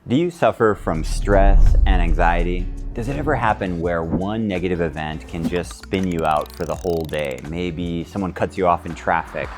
Do you suffer from stress and anxiety? Does it ever happen where one negative event can just spin you out for the whole day? Maybe someone cuts you off in traffic,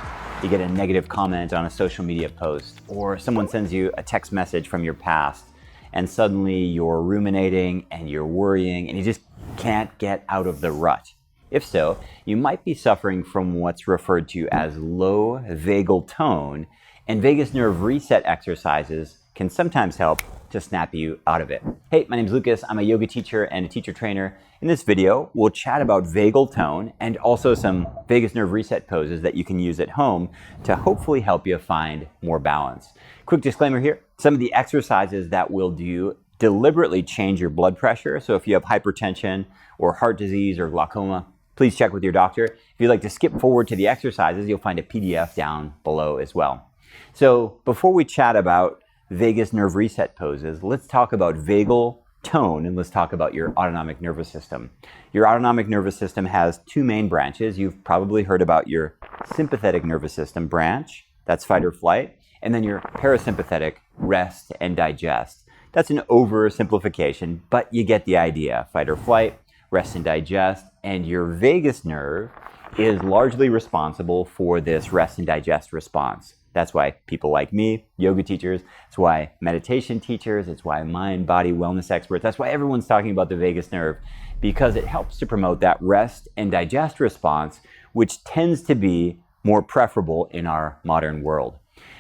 you get a negative comment on a social media post, or someone sends you a text message from your past, and suddenly you're ruminating and you're worrying and you just can't get out of the rut. If so, you might be suffering from what's referred to as low vagal tone, and vagus nerve reset exercises can sometimes help to snap you out of it. Hey, my name is Lucas. I'm a yoga teacher and a teacher trainer. In this video, we'll chat about vagal tone and also some vagus nerve reset poses that you can use at home to hopefully help you find more balance. Quick disclaimer here, some of the exercises that we'll do deliberately change your blood pressure. So if you have hypertension or heart disease or glaucoma, please check with your doctor. If you'd like to skip forward to the exercises, you'll find a PDF down below as well. So before we chat about vagus nerve reset poses, let's talk about vagal tone and let's talk about your autonomic nervous system. Your autonomic nervous system has two main branches. You've probably heard about your sympathetic nervous system branch, that's fight or flight, and then your parasympathetic, rest and digest. That's an oversimplification, but you get the idea. Fight or flight, rest and digest, and your vagus nerve is largely responsible for this rest and digest response. That's why people like me, yoga teachers, it's why meditation teachers, it's why mind, body, wellness experts, that's why everyone's talking about the vagus nerve, because it helps to promote that rest and digest response, which tends to be more preferable in our modern world.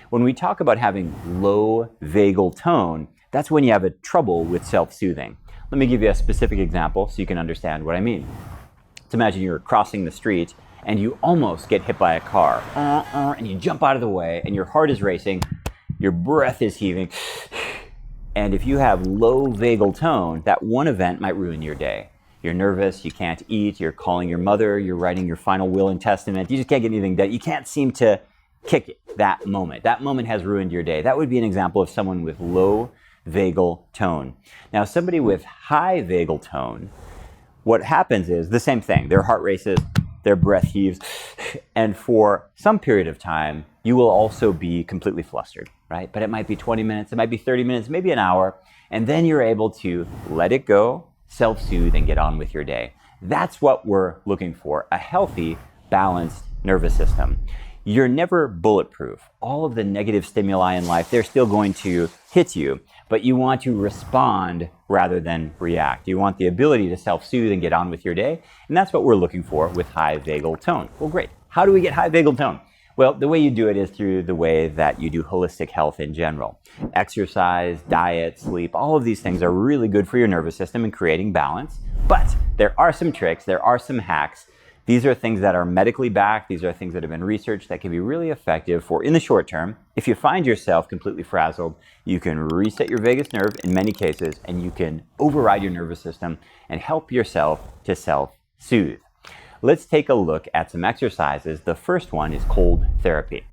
When we talk about having low vagal tone, that's when you have a trouble with self-soothing. Let me give you a specific example so you can understand what I mean. Let's imagine you're crossing the street and you almost get hit by a car, and you jump out of the way, and your heart is racing, your breath is heaving, and if you have low vagal tone, that one event might ruin your day. You're nervous, you can't eat, you're calling your mother, you're writing your final will and testament, you just can't get anything done, you can't seem to kick it that moment. That moment has ruined your day. That would be an example of someone with low vagal tone. Now, somebody with high vagal tone, what happens is the same thing. Their heart races, their breath heaves, and for some period of time, you will also be completely flustered, right? But it might be 20 minutes, it might be 30 minutes, maybe an hour, and then you're able to let it go, self-soothe, and get on with your day. That's what we're looking for, a healthy, balanced nervous system. You're never bulletproof. All of the negative stimuli in life, they're still going to hit you, but you want to respond rather than react. You want the ability to self-soothe and get on with your day, and that's what we're looking for with high vagal tone. Well, great. How do we get high vagal tone? Well, the way you do it is through the way that you do holistic health in general. Exercise, diet, sleep, all of these things are really good for your nervous system in creating balance, but there are some tricks, there are some hacks. These are things that are medically backed. These are things that have been researched that can be really effective for in the short term. If you find yourself completely frazzled, you can reset your vagus nerve in many cases, and you can override your nervous system and help yourself to self-soothe. Let's take a look at some exercises. The first one is cold therapy.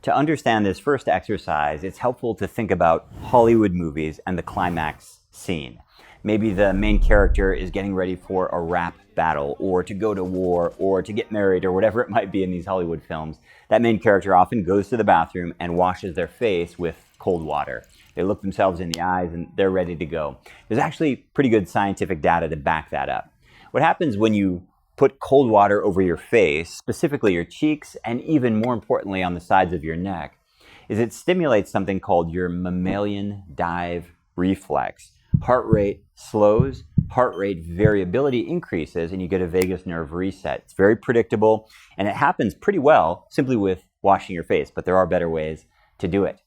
To understand this first exercise, it's helpful to think about Hollywood movies and the climax scene. Maybe the main character is getting ready for a rap battle or to go to war or to get married or whatever it might be in these Hollywood films. That main character often goes to the bathroom and washes their face with cold water. They look themselves in the eyes and they're ready to go. There's actually pretty good scientific data to back that up. What happens when you put cold water over your face, specifically your cheeks, and even more importantly on the sides of your neck, is it stimulates something called your mammalian dive reflex. Heart rate slows, heart rate variability increases, and you get a vagus nerve reset. It's very predictable, and it happens pretty well simply with washing your face, but there are better ways to do it.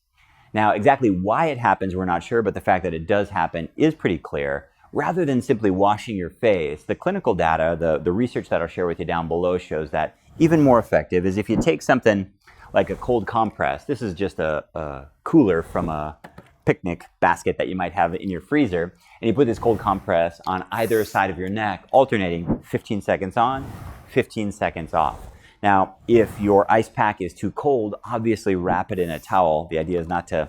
Now, exactly why it happens, we're not sure, but the fact that it does happen is pretty clear. Rather than simply washing your face, the clinical data, the research that I'll share with you down below shows that even more effective is if you take something like a cold compress. This is just a cooler from a picnic basket that you might have in your freezer, and you put this cold compress on either side of your neck, alternating 15 seconds on, 15 seconds off. Now, if your ice pack is too cold, obviously wrap it in a towel. The idea is not to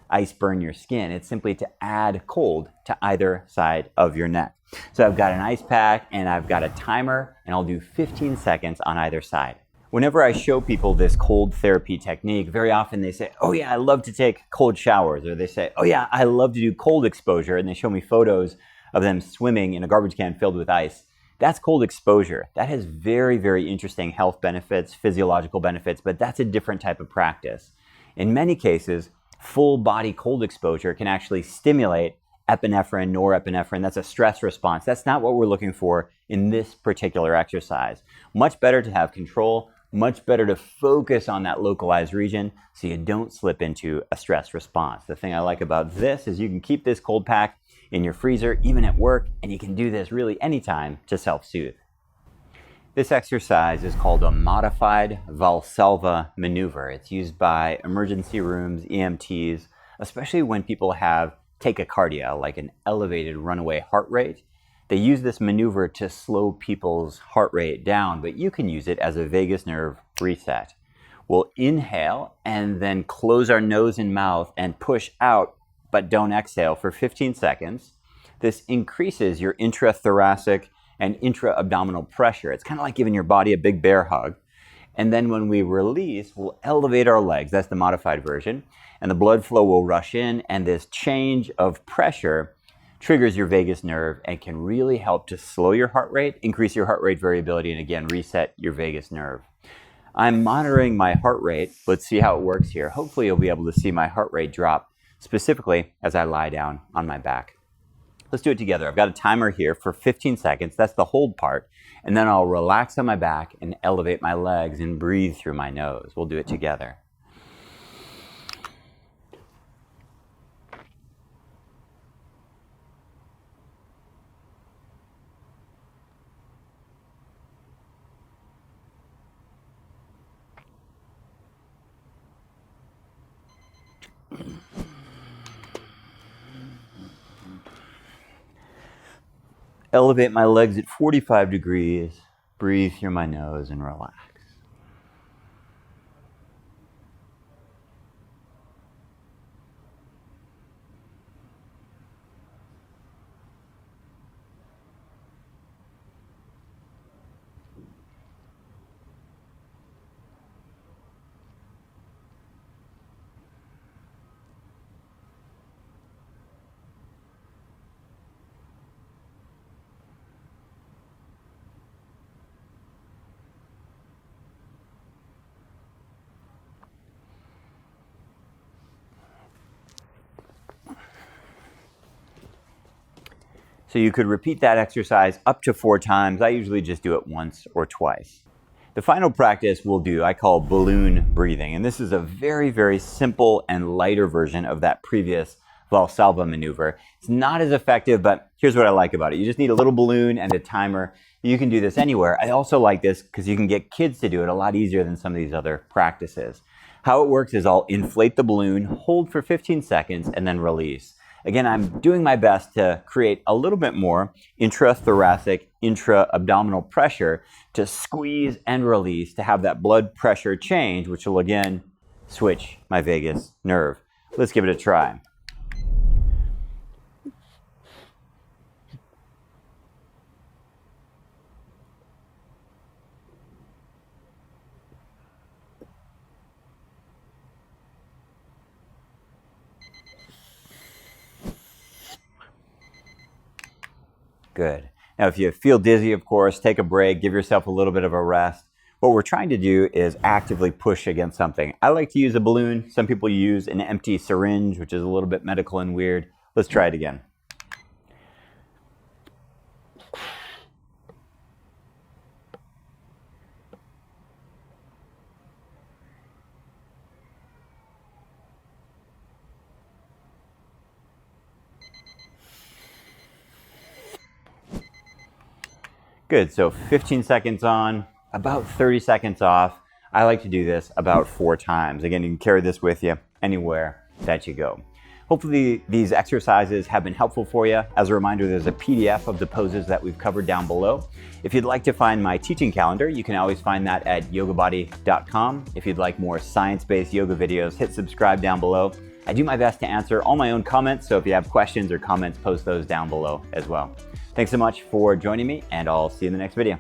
ice burn your skin. It's simply to add cold to either side of your neck. So I've got an ice pack and I've got a timer, and I'll do 15 seconds on either side. Whenever I show people this cold therapy technique, very often they say, oh yeah, I love to take cold showers, or they say, oh yeah, I love to do cold exposure, and they show me photos of them swimming in a garbage can filled with ice. That's cold exposure. That has very, very interesting health benefits, physiological benefits, but that's a different type of practice. In many cases, full body cold exposure can actually stimulate epinephrine, norepinephrine. That's a stress response. That's not what we're looking for in this particular exercise. Much better to have control, much better to focus on that localized region so you don't slip into a stress response. The thing I like about this is you can keep this cold pack in your freezer, even at work, and you can do this really anytime to self-soothe. This exercise is called a modified Valsalva maneuver. It's used by emergency rooms, EMTs, especially when people have tachycardia, like an elevated runaway heart rate. They use this maneuver to slow people's heart rate down, but you can use it as a vagus nerve reset. We'll inhale and then close our nose and mouth and push out, but don't exhale for 15 seconds. This increases your intrathoracic and intra-abdominal pressure. It's kind of like giving your body a big bear hug. And then when we release, we'll elevate our legs. That's the modified version. And the blood flow will rush in, and this change of pressure triggers your vagus nerve and can really help to slow your heart rate, increase your heart rate variability, and again, reset your vagus nerve. I'm monitoring my heart rate. Let's see how it works here. Hopefully you'll be able to see my heart rate drop, specifically as I lie down on my back. Let's do it together. I've got a timer here for 15 seconds. That's the hold part. And then I'll relax on my back and elevate my legs and breathe through my nose. We'll do it together. Elevate my legs at 45 degrees, breathe through my nose and relax. So you could repeat that exercise up to 4 times. I usually just do it once or twice. The final practice we'll do, I call balloon breathing. And this is a very, very simple and lighter version of that previous Valsalva maneuver. It's not as effective, but here's what I like about it. You just need a little balloon and a timer. You can do this anywhere. I also like this because you can get kids to do it a lot easier than some of these other practices. How it works is I'll inflate the balloon, hold for 15 seconds, and then release. Again, I'm doing my best to create a little bit more intrathoracic, intra-abdominal pressure to squeeze and release to have that blood pressure change, which will again switch my vagus nerve. Let's give it a try. Good. Now, if you feel dizzy, of course, take a break, give yourself a little bit of a rest. What we're trying to do is actively push against something. I like to use a balloon. Some people use an empty syringe, which is a little bit medical and weird. Let's try it again. Good, so 15 seconds on, about 30 seconds off. I like to do this about 4 times. Again, you can carry this with you anywhere that you go. Hopefully these exercises have been helpful for you. As a reminder, there's a PDF of the poses that we've covered down below. If you'd like to find my teaching calendar, you can always find that at YOGABODY.com. If you'd like more science-based yoga videos, hit subscribe down below. I do my best to answer all my own comments, so if you have questions or comments, post those down below as well. Thanks so much for joining me, and I'll see you in the next video.